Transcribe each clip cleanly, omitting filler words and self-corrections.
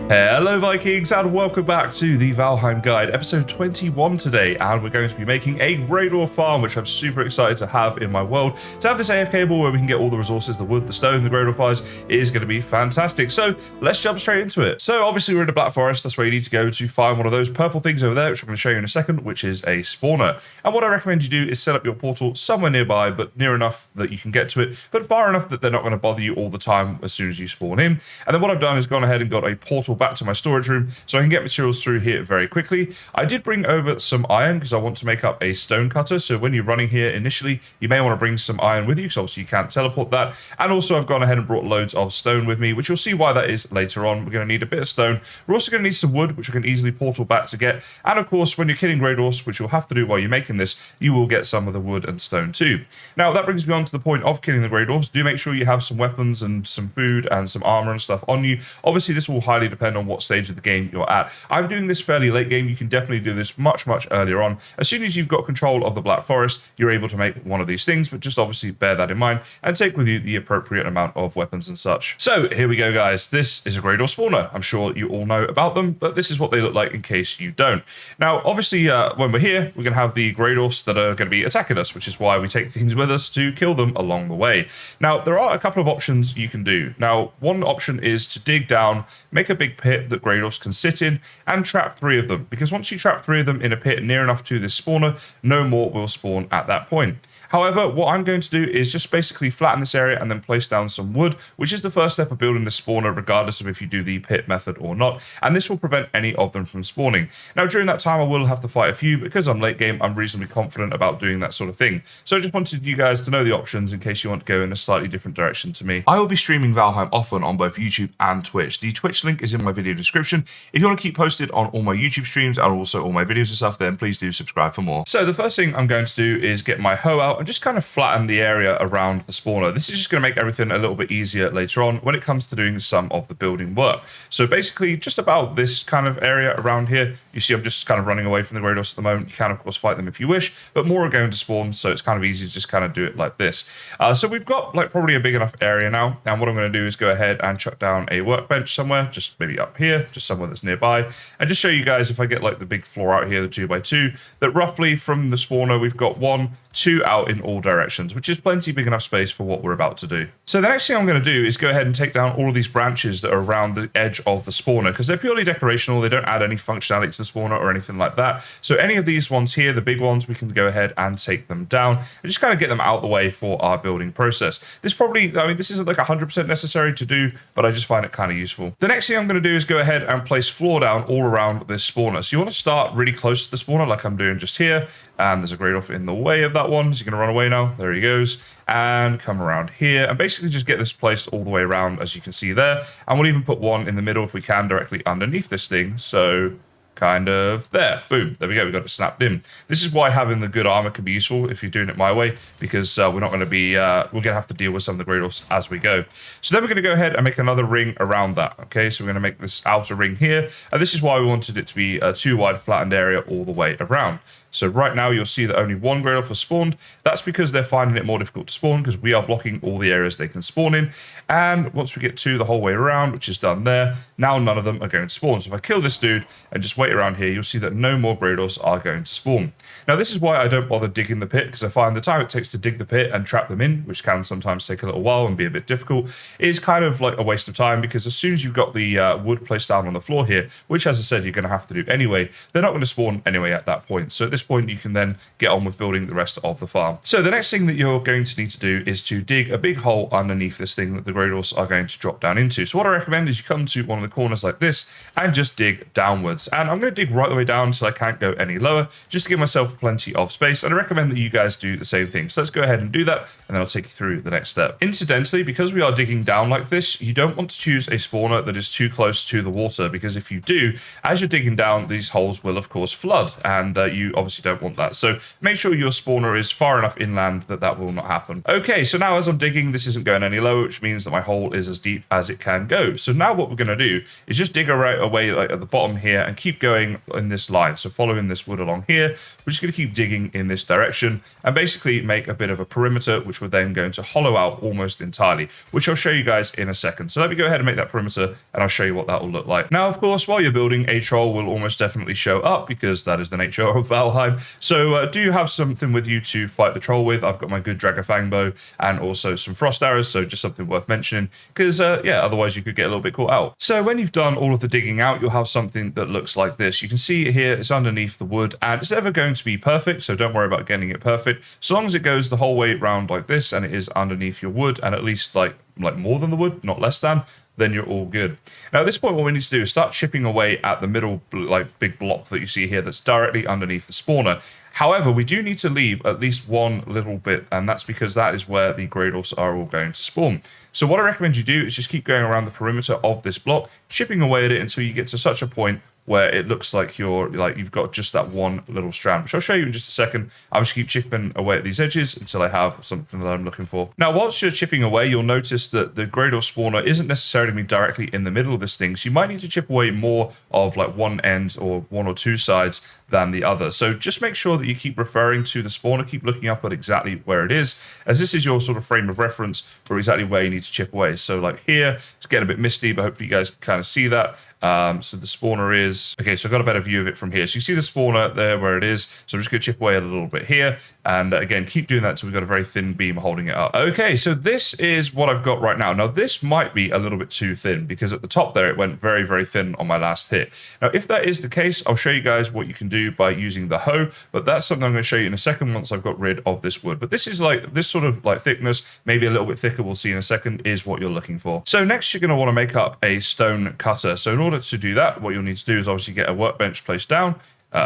Hello Vikings and welcome back to the Valheim Guide, episode 21 today, and we're going to be making a Greydwarf farm, which I'm super excited to have in my world. To have this AF cable where we can get all the resources, the wood, the stone, the Greydwarf eyes, is going to be fantastic. So let's jump straight into it. So obviously we're in the Black Forest, that's where you need to go to find one of those purple things over there, which I'm going to show you in a second, which is a spawner. And what I recommend you do is set up your portal somewhere nearby, but near enough that you can get to it, but far enough that they're not going to bother you all the time as soon as you spawn in. And then what I've done is gone ahead and got a portal back to my storage room so I can get materials through here very quickly. I did bring over some iron because I want to make up a stone cutter, so when you're running here initially you may want to bring some iron with you because obviously you can't teleport that. And also I've gone ahead and brought loads of stone with me, which you'll see why that is later on. We're going to need a bit of stone. We're also going to need some wood, which I can easily portal back to get. And of course when you're killing Greydwarfs, which you'll have to do while you're making this, you will get some of the wood and stone too. Now that brings me on to the point of killing the Greydwarfs. Do make sure you have some weapons and some food and some armor and stuff on you. Obviously this will highly depend on what stage of the game you're at. I'm doing this fairly late game. You can definitely do this much earlier on. As soon as you've got control of the Black Forest, you're able to make one of these things, but just obviously bear that in mind and take with you the appropriate amount of weapons and such. So here we go, guys. This is a Greydwarf spawner. I'm sure you all know about them, but this is what they look like in case you don't. Now, obviously, when we're here, we're going to have the Greydwarfs that are going to be attacking us, which is why we take things with us to kill them along the way. Now, there are a couple of options you can do. Now, one option is to dig down, make a big pit that Greydwarfs can sit in, and trap 3 of them, because once you trap 3 of them in a pit near enough to this spawner, no more will spawn at that point. However, what I'm going to do is just basically flatten this area and then place down some wood, which is the first step of building the spawner, regardless of if you do the pit method or not, and this will prevent any of them from spawning. Now, during that time, I will have to fight a few. Because I'm late game, I'm reasonably confident about doing that sort of thing. So I just wanted you guys to know the options in case you want to go in a slightly different direction to me. I will be streaming Valheim often on both YouTube and Twitch. The Twitch link is in my video description. If you want to keep posted on all my YouTube streams and also all my videos and stuff, then please do subscribe for more. So the first thing I'm going to do is get my hoe out and just kind of flatten the area around the spawner. This is just going to make everything a little bit easier later on when it comes to doing some of the building work. So basically just about this kind of area around here, you see I'm just kind of running away from the Greydwarfs at the moment. You can of course fight them if you wish, but more are going to spawn, so it's kind of easy to just kind of do it like this. So we've got like probably a big enough area now, and what I'm going to do is go ahead and chuck down a workbench somewhere, just maybe up here, just somewhere that's nearby, and just show you guys, if I get like the big floor out here, the 2x2, that roughly from the spawner we've got 1, 2 out in all directions, which is plenty big enough space for what we're about to do. So the next thing I'm going to do is go ahead and take down all of these branches that are around the edge of the spawner, because they're purely decorational. They don't add any functionality to the spawner or anything like that. So any of these ones here, the big ones, we can go ahead and take them down and just kind of get them out of the way for our building process. This probably, I mean, this isn't like 100% necessary to do, but I just find it kind of useful. The next thing I'm going to do is go ahead and place floor down all around this spawner. So you want to start really close to the spawner like I'm doing just here. And there's a Greydwarf in the way of that one. Is he going to run away now? There he goes. And come around here and basically just get this placed all the way around, as you can see there. And we'll even put one in the middle if we can, directly underneath this thing. So kind of there. Boom. There we go. We got it snapped in. This is why having the good armor can be useful if you're doing it my way, because we're not going to be, we're going to have to deal with some of the Greydwarfs as we go. So then we're going to go ahead and make another ring around that. Okay, so we're going to make this outer ring here. And this is why we wanted it to be a 2 wide flattened area all the way around. So right now you'll see that only 1 Greydwarf has spawned. That's because they're finding it more difficult to spawn because we are blocking all the areas they can spawn in. And once we get 2 the whole way around, which is done there, now none of them are going to spawn. So if I kill this dude and just wait around here, you'll see that no more Greydwarfs are going to spawn. Now this is why I don't bother digging the pit, because I find the time it takes to dig the pit and trap them in, which can sometimes take a little while and be a bit difficult, is kind of like a waste of time, because as soon as you've got the wood placed down on the floor here, which as I said you're going to have to do anyway, they're not going to spawn anyway at that point. So at this point you can then get on with building the rest of the farm. So the next thing that you're going to need to do is to dig a big hole underneath this thing that the Greydwarfs are going to drop down into. So what I recommend is you come to one of the corners like this and just dig downwards. And I'm going to dig right the way down so I can't go any lower, just to give myself plenty of space. And I recommend that you guys do the same thing. So let's go ahead and do that, and then I'll take you through the next step. Incidentally, because we are digging down like this, you don't want to choose a spawner that is too close to the water, because if you do, as you're digging down, these holes will of course flood, and you obviously obviously don't want that. So make sure your spawner is far enough inland that that will not happen. Okay, so now as I'm digging, this isn't going any lower, which means that my hole is as deep as it can go. So now what we're going to do is just dig away like at the bottom here and keep going in this line. So following this wood along here, we're just going to keep digging in this direction and basically make a bit of a perimeter, which we're then going to hollow out almost entirely, which I'll show you guys in a second. So let me go ahead and make that perimeter and I'll show you what that will look like. Now, of course, while you're building, a troll will almost definitely show up because that is the nature of Valheim. So do you have something with you to fight the troll with? I've got my good Dragafang bow and also some frost arrows, so just something worth mentioning because yeah, otherwise you could get a little bit caught out. So when you've done all of the digging out, you'll have something that looks like this. You can see here it's underneath the wood and it's never going to be perfect, so don't worry about getting it perfect. So long as it goes the whole way around like this and it is underneath your wood and at least like more than the wood, not less than, then you're all good. Now at this point, what we need to do is start chipping away at the middle like big block that you see here that's directly underneath the spawner. However, we do need to leave at least one little bit, and that's because that is where the Greydwarfs are all going to spawn. So what I recommend you do is just keep going around the perimeter of this block, chipping away at it until you get to such a point where it looks like you've got just that one little strand, which I'll show you in just a second. I'll just keep chipping away at these edges until I have something that I'm looking for. Now, whilst you're chipping away, you'll notice that the Greydwarf spawner isn't necessarily directly in the middle of this thing, so you might need to chip away more of like one end or one or two sides than the other. So just make sure that you keep referring to the spawner, keep looking up at exactly where it is, as this is your sort of frame of reference for exactly where you need to chip away. So like here, it's getting a bit misty, but hopefully you guys can kind of see that. So the spawner is, okay, so I've got a better view of it from here. So you see the spawner there where it is. So I'm just going to chip away a little bit here. And again, keep doing that until we've got a very thin beam holding it up. Okay, so this is what I've got right now. Now, this might be a little bit too thin because at the top there, it went very, very thin on my last hit. Now, if that is the case, I'll show you guys what you can do by using the hoe, but that's something I'm going to show you in a second once I've got rid of this wood. But this is like, this sort of like thickness, maybe a little bit thicker, we'll see in a second, is what you're looking for. So next, you're going to want to make up a stone cutter. So in order to do that, what you'll need to do is obviously get a workbench placed down.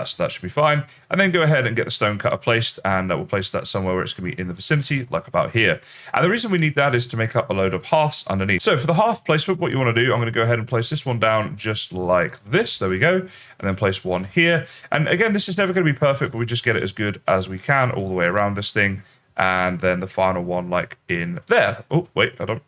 So that should be fine. And then go ahead and get the stone cutter placed, and we'll place that somewhere where it's going to be in the vicinity, like about here. And the reason we need that is to make up a load of hearths underneath. So for the hearth placement, what you want to do, I'm going to go ahead and place this one down just like this. There we go. And then place one here. And again, this is never going to be perfect, but we just get it as good as we can all the way around this thing. And then the final one like in there. Oh, wait, I don't.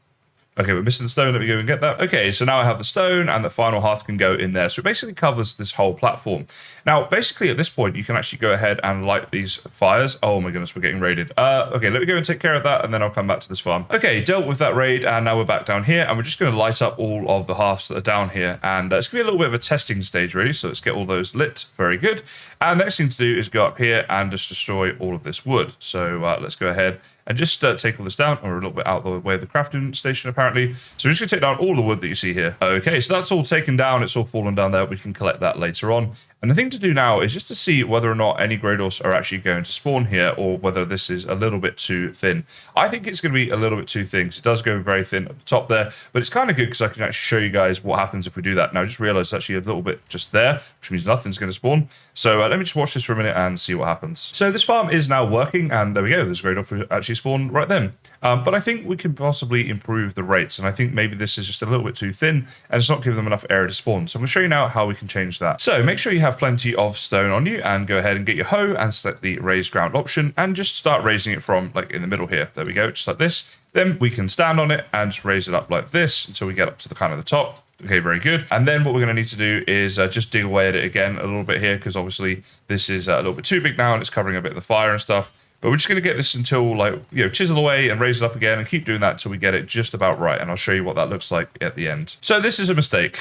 Okay, we're missing the stone. Let me go and get that. Okay, so now I have the stone and the final hearth can go in there. So it basically covers this whole platform. Now, basically at this point, you can actually go ahead and light these fires. Oh my goodness, we're getting raided. Okay, let me go and take care of that and then I'll come back to this farm. Okay, dealt with that raid and now we're back down here and we're just going to light up all of the hearths that are down here. And it's going to be a little bit of a testing stage really. So let's get all those lit. Very good. And the next thing to do is go up here and just destroy all of this wood. So let's go ahead and just take all this down. Or a little bit out of the way of the crafting station, apparently. So we're just going to take down all the wood that you see here. Okay, so that's all taken down. It's all fallen down there. We can collect that later on. And the thing to do now is just to see whether or not any Greydwarfs are actually going to spawn here or whether this is a little bit too thin. I think it's going to be a little bit too thin because it does go very thin at the top there, but it's kind of good because I can actually show you guys what happens if we do that. Now, I just realized it's actually a little bit just there, which means nothing's going to spawn. So let me just watch this for a minute and see what happens. So this farm is now working and there we go. There's Greydwarf actually spawned right then. But I think we can possibly improve the rates. And I think maybe this is just a little bit too thin and it's not giving them enough area to spawn. So I'm going to show you now how we can change that. So make sure you have plenty of stone on you and go ahead and get your hoe and select the raise ground option and just start raising it from like in the middle here. There we go, just like this. Then we can stand on it and just raise it up like this until we get up to the kind of the top. Okay, very good. And then what we're going to need to do is just dig away at it again a little bit here because obviously this is a little bit too big now and it's covering a bit of the fire and stuff. But we're just going to get this until like, chisel away and raise it up again and keep doing that until we get it just about right. And I'll show you what that looks like at the end. So this is a mistake.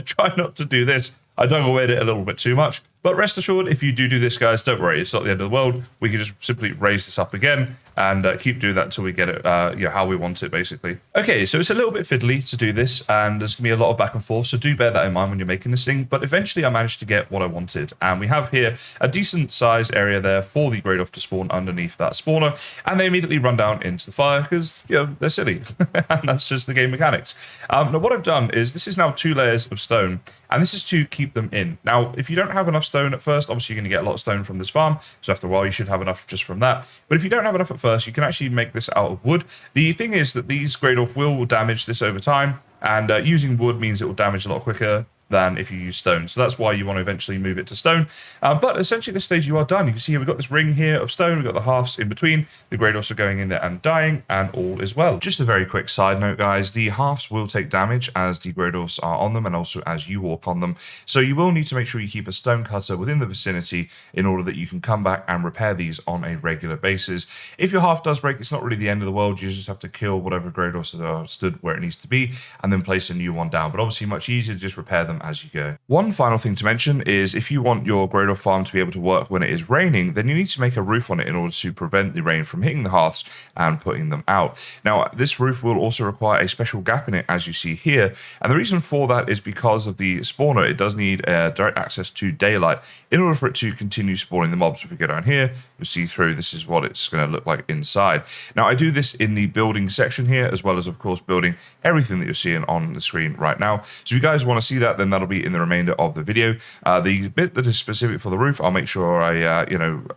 Try not to do this. I dug away at it a little bit too much. But rest assured, if you do this, guys, don't worry. It's not the end of the world. We can just simply raise this up again and keep doing that until we get it how we want it, basically. Okay, so it's a little bit fiddly to do this, and there's going to be a lot of back and forth, so do bear that in mind when you're making this thing. But eventually, I managed to get what I wanted, and we have here a decent-sized area there for the Greydwarf to spawn underneath that spawner, and they immediately run down into the fire because, they're silly, and that's just the game mechanics. Now, what I've done is this is now 2 layers of stone, and this is to keep them in. Now, if you don't have enough stone at first, obviously you're going to get a lot of stone from this farm, so after a while you should have enough just from that. But if you don't have enough at first, you can actually make this out of wood. The thing is that these Greydwarf will damage this over time, and using wood means it will damage a lot quicker. than if you use stone. So that's why you want to eventually move it to stone. But essentially at this stage you are done. You can see here we've got this ring here of stone, we've got the halves in between, the Greydwarfs are going in there and dying, and all is well. Just a very quick side note, guys, the halves will take damage as the Greydwarfs are on them and also as you walk on them. So you will need to make sure you keep a stone cutter within the vicinity in order that you can come back and repair these on a regular basis. If your half does break, it's not really the end of the world. You just have to kill whatever Greydwarfs are stood where it needs to be and then place a new one down. But obviously much easier to just repair them as you go. One final thing to mention is if you want your Greydwarf farm to be able to work when it is raining, then you need to make a roof on it in order to prevent the rain from hitting the hearths and putting them out. Now, this roof will also require a special gap in it, as you see here, and the reason for that is because of the spawner. It does need direct access to daylight in order for it to continue spawning the mobs. If we go down here, you'll see through, this is what it's going to look like inside. Now, I do this in the building section here, as well as, of course, building everything that you're seeing on the screen right now. So if you guys want to see that, then that'll be in the remainder of the video. The bit that is specific for the roof, I'll make sure I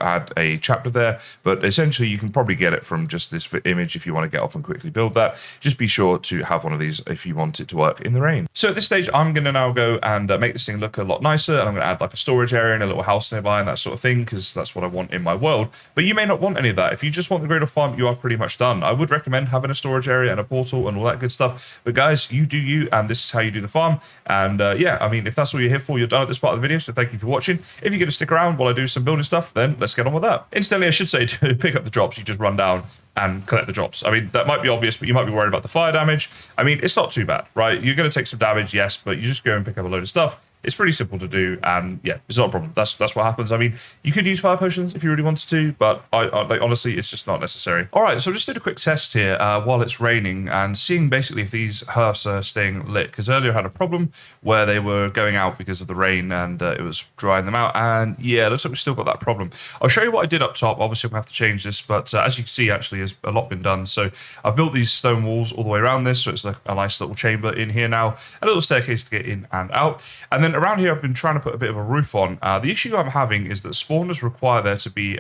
add a chapter there, but essentially you can probably get it from just this image if you want to get off and quickly build that. Just be sure to have one of these if you want it to work in the rain. So at this stage, I'm going to now go and make this thing look a lot nicer, and I'm going to add like a storage area and a little house nearby and that sort of thing, because that's what I want in my world. But you may not want any of that. If you just want the Greydwarf farm, you are pretty much done. I would recommend having a storage area and a portal and all that good stuff, but guys, you do you, and this is how you do the farm. And yeah, I mean, if that's all you're here for, you're done at this part of the video, so thank you for watching. If you're going to stick around while I do some building stuff, then let's get on with that. Incidentally, I should say, to pick up the drops, you just run down and collect the drops. I mean, that might be obvious, but you might be worried about the fire damage. I mean, it's not too bad, right? You're going to take some damage, yes, but you just go and pick up a load of stuff. It's pretty simple to do, and yeah, it's not a problem. That's what happens. I mean, you could use fire potions if you really wanted to, but like honestly, it's just not necessary. All right, so I just did a quick test here while it's raining and seeing basically if these hearths are staying lit, because earlier I had a problem where they were going out because of the rain and it was drying them out, and yeah, it looks like we've still got that problem. I'll show you what I did up top. Obviously, I'm going to have to change this, but as you can see, actually, there's a lot been done. So I've built these stone walls all the way around this, so it's like a nice little chamber in here now, a little staircase to get in and out, and then around here I've been trying to put a bit of a roof on. The issue I'm having is that spawners require there to be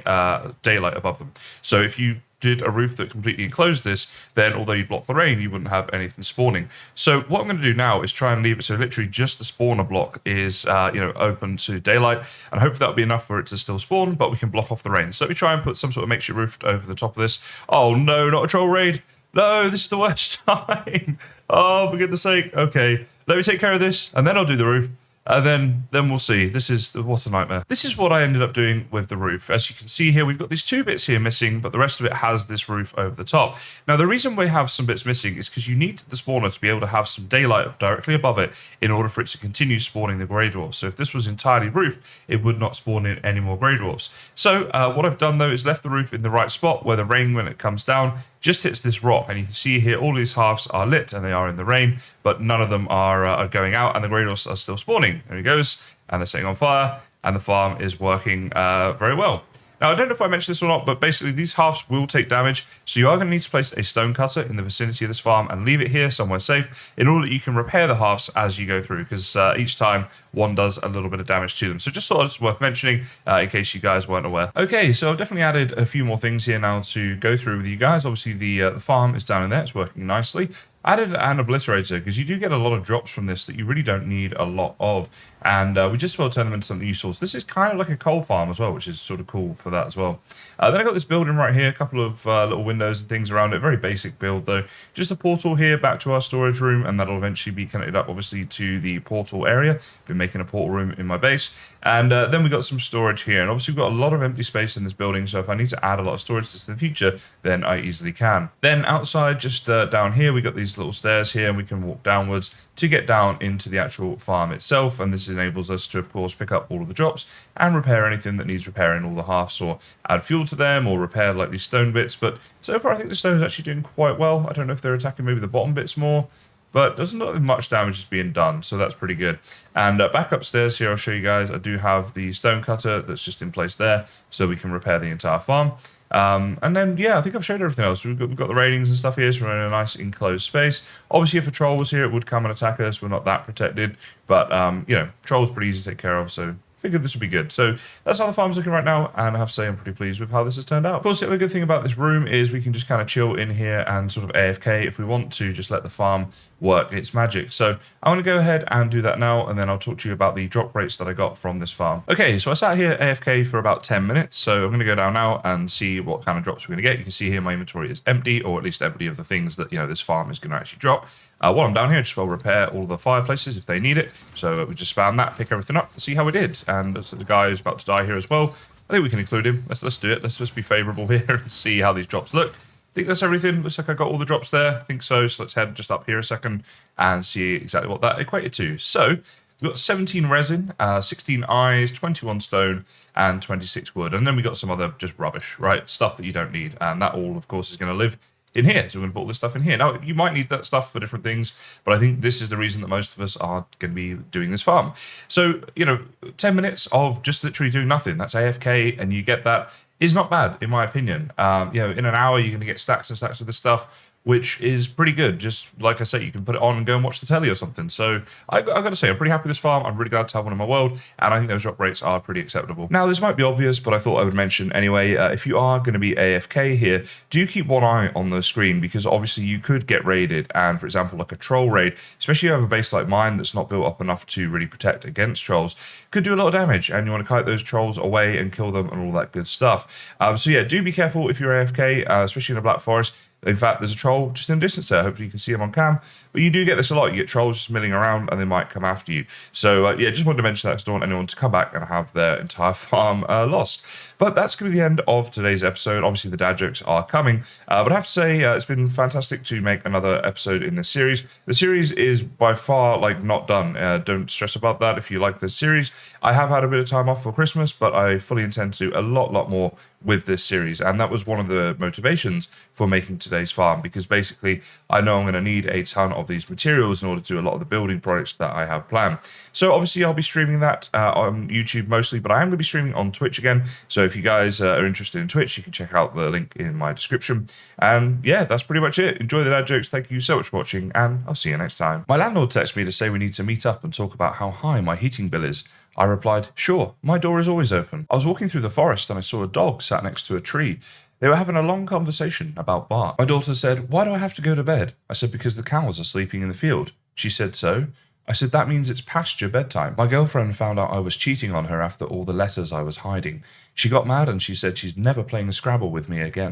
daylight above them. So if you did a roof that completely enclosed this, then although you block the rain, you wouldn't have anything spawning. So what I'm going to do now is try and leave it so literally just the spawner block is open to daylight, and hopefully that'll be enough for it to still spawn, but we can block off the rain. So let me try and put some sort of makeshift roof over the top of this. Oh no, not a troll raid. No, this is the worst time. Oh, for goodness sake. Okay, let me take care of this, and then I'll do the roof. And then we'll see. What a nightmare. This is what I ended up doing with the roof. As you can see here, we've got these two bits here missing, but the rest of it has this roof over the top. Now, the reason we have some bits missing is because you need the spawner to be able to have some daylight directly above it in order for it to continue spawning the Greydwarfs. So if this was entirely roof, it would not spawn in any more Greydwarfs. So what I've done, though, is left the roof in the right spot where the rain, when it comes down, just hits this rock, and you can see here all these halves are lit and they are in the rain, but none of them are going out, and the Greydwarfs are still spawning. There he goes, and they're setting on fire, and the farm is working very well. Now, I don't know if I mentioned this or not, but basically these halves will take damage, so you are going to need to place a stone cutter in the vicinity of this farm and leave it here somewhere safe in order that you can repair the halves as you go through, because each time one does a little bit of damage to them. So just thought it's worth mentioning in case you guys weren't aware. Okay, so I've definitely added a few more things here now to go through with you guys. Obviously, the farm is down in there. It's working nicely. Added an obliterator because you do get a lot of drops from this that you really don't need a lot of, and we just will turn them into something useful. So this is kind of like a coal farm as well, which is sort of cool for that as well. Then I got this building right here, a couple of little windows and things around it. Very basic build though. Just a portal here back to our storage room, and that'll eventually be connected up obviously to the portal area. Been making a portal room in my base, and then we got some storage here, and obviously we've got a lot of empty space in this building. So if I need to add a lot of storage to this in the future, then I easily can. Then outside, just down here, we got these little stairs here, and we can walk downwards to get down into the actual farm itself, and this enables us to of course pick up all of the drops and repair anything that needs repairing, all the halves, or add fuel to them, or repair like these stone bits. But so far I think the stone is actually doing quite well. I don't know if they're attacking maybe the bottom bits more, but doesn't look like much damage is being done, so that's pretty good. And back upstairs here, I'll show you guys, I do have the stone cutter that's just in place there, so we can repair the entire farm. And then, yeah, I think I've showed everything else. We've got the ratings and stuff here, so we're in a nice enclosed space. Obviously, if a troll was here, it would come and attack us. We're not that protected, but, you know, troll's pretty easy to take care of, so figured this would be good. So that's how the farm's looking right now, and I have to say I'm pretty pleased with how this has turned out. Of course, the other good thing about this room is we can just kind of chill in here and sort of AFK if we want to, just let the farm work its magic. So I'm going to go ahead and do that now, and then I'll talk to you about the drop rates that I got from this farm. Okay, so I sat here AFK for about 10 minutes, so I'm going to go down now and see what kind of drops we're going to get. You can see here my inventory is empty, or at least empty of the things that, this farm is going to actually drop. While I'm down here, just will repair all the fireplaces if they need it. So we just spam that, pick everything up, see how we did. And so the guy is about to die here as well. I think we can include him. Let's do it. Let's just be favourable here and see how these drops look. I think that's everything. Looks like I got all the drops there. I think so. So let's head just up here a second and see exactly what that equated to. So we've got 17 resin, 16 eyes, 21 stone, and 26 wood. And then we got some other just rubbish, right? Stuff that you don't need. And that all, of course, is going to live in here. So we're going to put all this stuff in here. Now, you might need that stuff for different things, but I think this is the reason that most of us are going to be doing this farm. So, 10 minutes of just literally doing nothing. That's AFK, and you get that. Is not bad, in my opinion. In an hour, you're going to get stacks and stacks of this stuff, which is pretty good. Just like I say, you can put it on and go and watch the telly or something. So I've got to say, I'm pretty happy with this farm. I'm really glad to have one in my world, and I think those drop rates are pretty acceptable. Now, this might be obvious, but I thought I would mention anyway, if you are going to be AFK here, do keep one eye on the screen, because obviously you could get raided, and for example, like a troll raid, especially if you have a base like mine that's not built up enough to really protect against trolls, could do a lot of damage, and you want to kite those trolls away and kill them and all that good stuff. So yeah, do be careful if you're AFK, especially in a Black Forest. In fact, there's a troll just in the distance there. Hopefully you can see him on cam. But you do get this a lot. You get trolls just milling around, and they might come after you. So yeah, just wanted to mention that because I don't want anyone to come back and have their entire farm lost. But that's going to be the end of today's episode. Obviously, the dad jokes are coming. But I have to say, it's been fantastic to make another episode in this series. The series is by far, not done. Don't stress about that if you like this series. I have had a bit of time off for Christmas, but I fully intend to do a lot more with this series. And that was one of the motivations for making today's farm, because basically I know I'm going to need a ton of these materials in order to do a lot of the building projects that I have planned. So obviously I'll be streaming that on YouTube mostly, but I am going to be streaming on Twitch again. So if you guys are interested in Twitch, you can check out the link in my description. And yeah, that's pretty much it. Enjoy the dad jokes. Thank you so much for watching, and I'll see you next time. My landlord texted me to say we need to meet up and talk about how high my heating bill is. I replied, sure, my door is always open. I was walking through the forest and I saw a dog sat next to a tree. They were having a long conversation about bark. My daughter said, why do I have to go to bed? I said, because the cows are sleeping in the field. She said, so? I said, that means it's past your bedtime. My girlfriend found out I was cheating on her after all the letters I was hiding. She got mad and she said she's never playing Scrabble with me again.